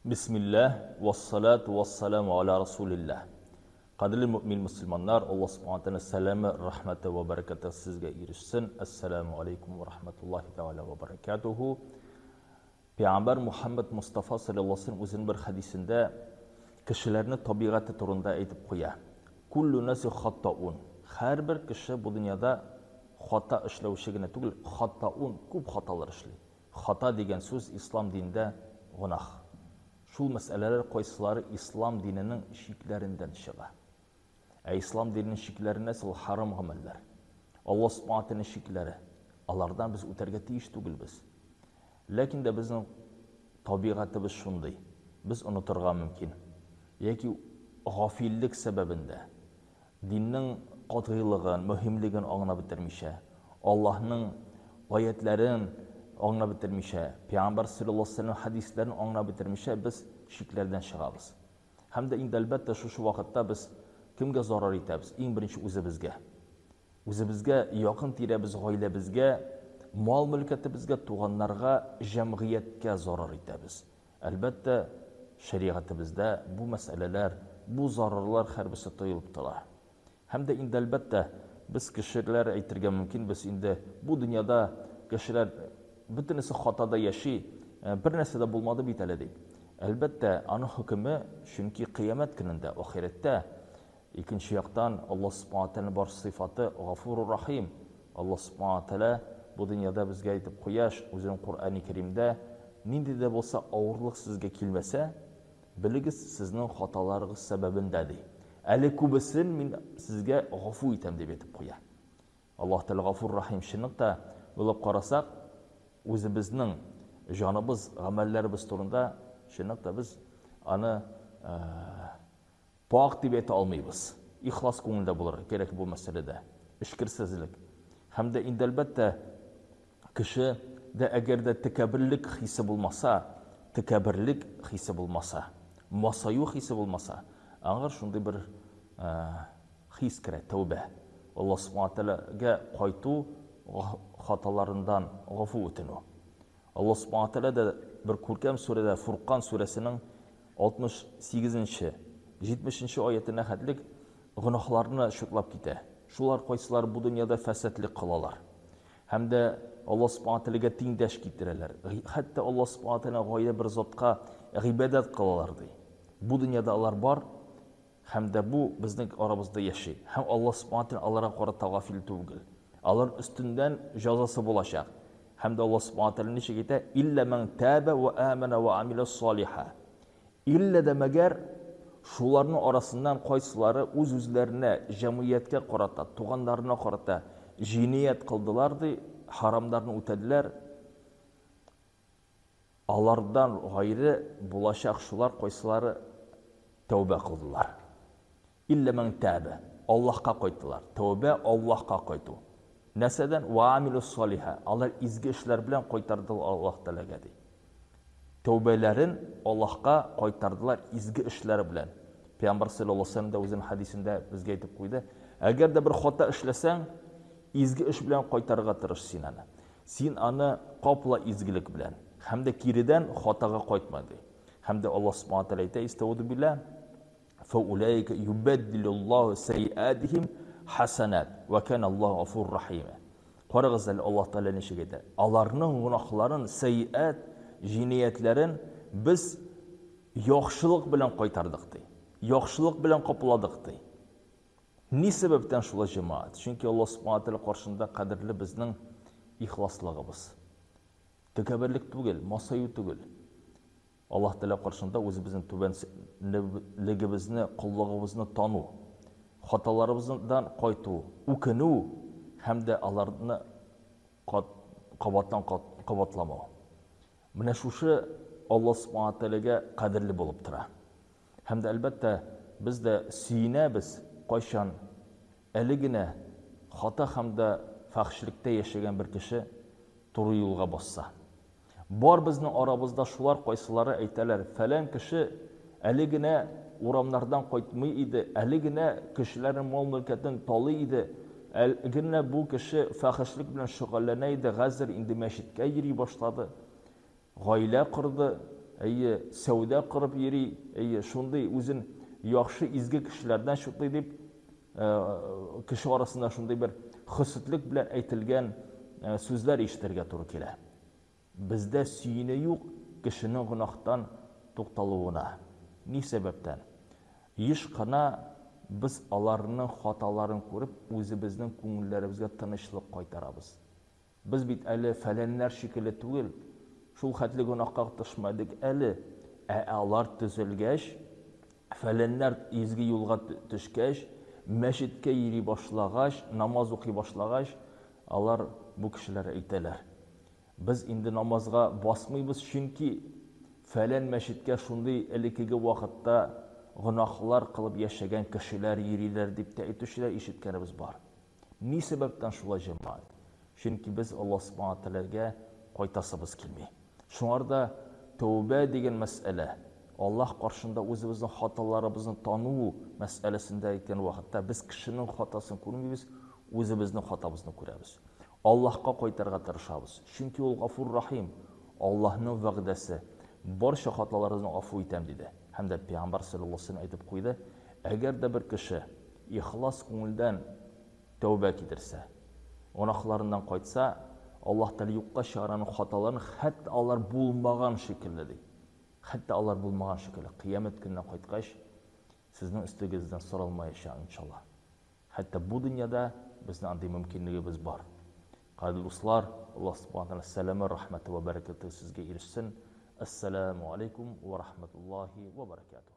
Bismillah, vassalatu vassalamu ala Rasulillah. Qadrli mümin Müslümanlar, Allah subhanahu teala selamı, rahmeti ve bereketi sizge erişsin. Esselamu aleyküm ve rahmetullahi teala ve berekatuhu. Peygamber Muhammed Mustafa sallallahu aleyhi ve sellem o'zining bir hadisinde kishilarni tabiati turunda aytib qo'ya. Kullu nasi xatta'un. Har bir kishi bu dunyoda xato ishlovchigina tugul, xatta'un ko'p xatolar ishlaydi. Xato degan so'z islom dinida gunoh. Şul meseleler koysaları İslam dininin şiklerinden çığa. İslam dininin şikleri nasıl haram ameller. Allah subhanahu teala şikleri. Allah'tan biz öterge tiyiş tugul biz. Lakin de bizim tabiatımız şunday. Biz unuturga mümkün. Yaki gafillik sebebinde dinin qat'iyligin, mühimligin anına bitirmişe. Allah'ın ayetlerin anına bitirmişe, Peygamber sallallahu aleyhi ve sellem hadislerini anına bitirmişe biz şiklerden çıkabız. Hem de indi elbette şu vakitte biz kimge zarar etamiz? En birinci o'zimizga. O'zimizga, yaqin tirabimiz, oilamizga, mol mulkatimizga, tug'anlarga, jamiyatga zarar etamiz. Albatta shariatimizda bu masalalar, bu zararlar harbisi to'yilibdilar. Hem de indi albatta biz kishilar aytirga mumkin, biz indi bu dunyoda kishilar bütünüsü xatada yaşay, bir narsada bo'lmadi bitali deydi. Albatta, ana hukmi chunki qiyomat kunida, oxiratda ikkinchi yoqdan Alloh subhanahu taolo bor sifati G'afurur Rahim. Alloh subhanahu taolo bu dunyoda bizga aytib qo'yash, o'zining Qur'oni Karimda nindida bo'lsa og'irlik sizga kelmasa, biligiz sizning xatolaringiz sababinda deydi. Ali kubisin men sizga g'afu etam deb aytib qo'ya. Alloh taolo G'afurur Rahim shuningda bo'lib qarasak, o'zimizning jonimiz, amallarimiz turunda shuningda biz ana pok deb ayta olmaymiz. Ixlos ko'ngilda bo'lar kerak bu masalada. Ishkirsizlik. Hamda endi albatta kishida agarda takabbirlik hissi bo'lmasa, masayu hissi bo'lmasa, agar shunday bir his kerak, tavba. Alloh subhanahu taolaga qaytuv, xatolarından g'afu etinu. Allah subhanahu taolo da bir ko'rkam surada Furqon surasining 68-70 oyatına hadlik gunohlarni shuklab ketadi. Shular qo'ysalar bu dunyoda fasadlik qilalar. Hamda Alloh subhanahu taologa tengdash keltiradilar. Hatto Alloh subhanahu taolo g'oya bir zotga ibodat qilalar deydi. Bu dunyoda ular bor, hamda bu bizning oramizda yashaydi. Ham Alloh subhanahu taolo ularga qarata g'afil tugil. Alır üstünden cazası bulaşacak. Hem de Allah subhanahu teala ne şekilde illa men tabe ve amene ve amile saliha. İlla de meğer şuların arasından koysaları üzlerine, cemiyetke qarata, tuğanlarına qarata jiniyet kıldılardı, haramlarını ötediler. Alardan gayrı bulaşacak şular koysaları tövbe kıldılar. İlla men tabe. Allah'a koydular. Tövbe Allah'a koydu. Neseden ve amilus saliha. Allah izgi işler bilen koytardılar Allah Teala'ga deydi. Tövbelerin Allah'a koytardılar izgi işler bilen. Peygamber sallallahu aleyhi ve sellem de o'zining hadisinde bizga aytib qo'ydi. Agar da bir xato ishlasang, izgi ish bilan qaytarga tirish senani. Sen ani qopla izgilik bilan. Hamda kiridan xatoga qaytma deydi. Hamda Alloh subhanahu va taolo aytadi: "Istaudu billah fa ulaika yubaddilullohu sayiatihim hasanat ve kanallahu g'afurur rahim." Qarag'izlar, Alloh taolo ne şekilde? Alarning gunohlarin, sayiat, jiniyatlarin biz yaxshilik bilan qaytardik deydi. Yaxshilik bilan qopladik deydi. Ne sebepten şula cemaat? Çünkü Allah subhanahu taolo qarşısında qadrli bizning ixlosligimiz. Takabbirlik tugul, masayu tugul. Allah taolo qarşısında o'zi bizning tubanligimizni, qulligimizni tonu, xatolarımızdan qaytu, ukinu, hem de alarını qabatlama. Mana şuşu Allah subhanahu taolaga qadrli bo'lib turadi. Hem de elbette biz de biz qo'shan eligine xato hamda fahshlikda yashagan bir kishi to'g'ri yo'lga bossa. Bor bizning aramizda shular qo'ysalar aytalar, falan kishi eligine uğramlardan qaytmay edi, eligine kishilarning mol mulkatini toli edi, eligine bu kishi fahshlik bilan shug'ullanaydi, g'azir indi masjidga yuri boshladi, oila qurdi, сәүдә кырып йөри, шундый үзен яхшы изге кешеләрдән шундый дип кеше арасында шундый бер хөсетлек белән әйтелгән сүзләр ишетергә туры килә. Бездә сөйне юк кешенең гынахтан тукталуына. Ни сәбәптән? Еш кына biz аларның хаталарын күреп, үзебезнең күңелләребезгә тынычлык кайтарабыз. Biz бит әле фәләннәр шикелле түгел, шул хәтле гынахка төшмәдек әле, алар төзелгәч, фәләннәр изге юлга төшкәч, мәчеткә йөри башлагач, намаз укый башлагач, алар бу кешеләр әйтәләр. Biz инде намазга басмыйбыз, чөнки фәлән мәчеткә шундый элекеге вакытта гынахлар кылып яшәгән кешеләр йөриләр дип тә әйтүчеләр ишеткәнебез бар. Ни сәбәптән шулай җәмәгать? Чөнки без Аллаһ Субханаһу Тәгаләгә кайтасыбыз килми. Шуңарда тәүбә дигән мәсьәлә, Аллаһ каршында үзебезнең хаталарыбызны тану мәсьәләсендә икән вакытта без кешенең хатасын күрмибез, үзебезнең хатабызны күрәбез. Аллаһка кайтарга тырышабыз. Чөнки ул Гафур Рахим, Аллаһның вәгъдәсе, барча хаталарыбызны гафу итәм диде. Һәм дә Пәйгамбәр саллаллаһу алейһи ва саллям әйтеп куйды: әгәр дә бер кеше ихлас күңелдән тәүбә китерсә, гынахларыннан кайтса, Аллаһ Тәгалә юкка чыгараның хаталарын хәтта алар булмаган шикелле ди. Хәтта алар булмаган шикелле кыямәт көненә кайткач, сезнең өстегездән соралмаячак иншаллаһ. Хәтта бу дөньяда безнең андый мөмкинлегебез бар. Кадерле дуслар, Аллаһ Субханаһу ва тәгалә рәхмәте ва бәрәкәте сезгә ирешсен. Ассаламу алейкум ва рахматуллахи ва баракатуһ.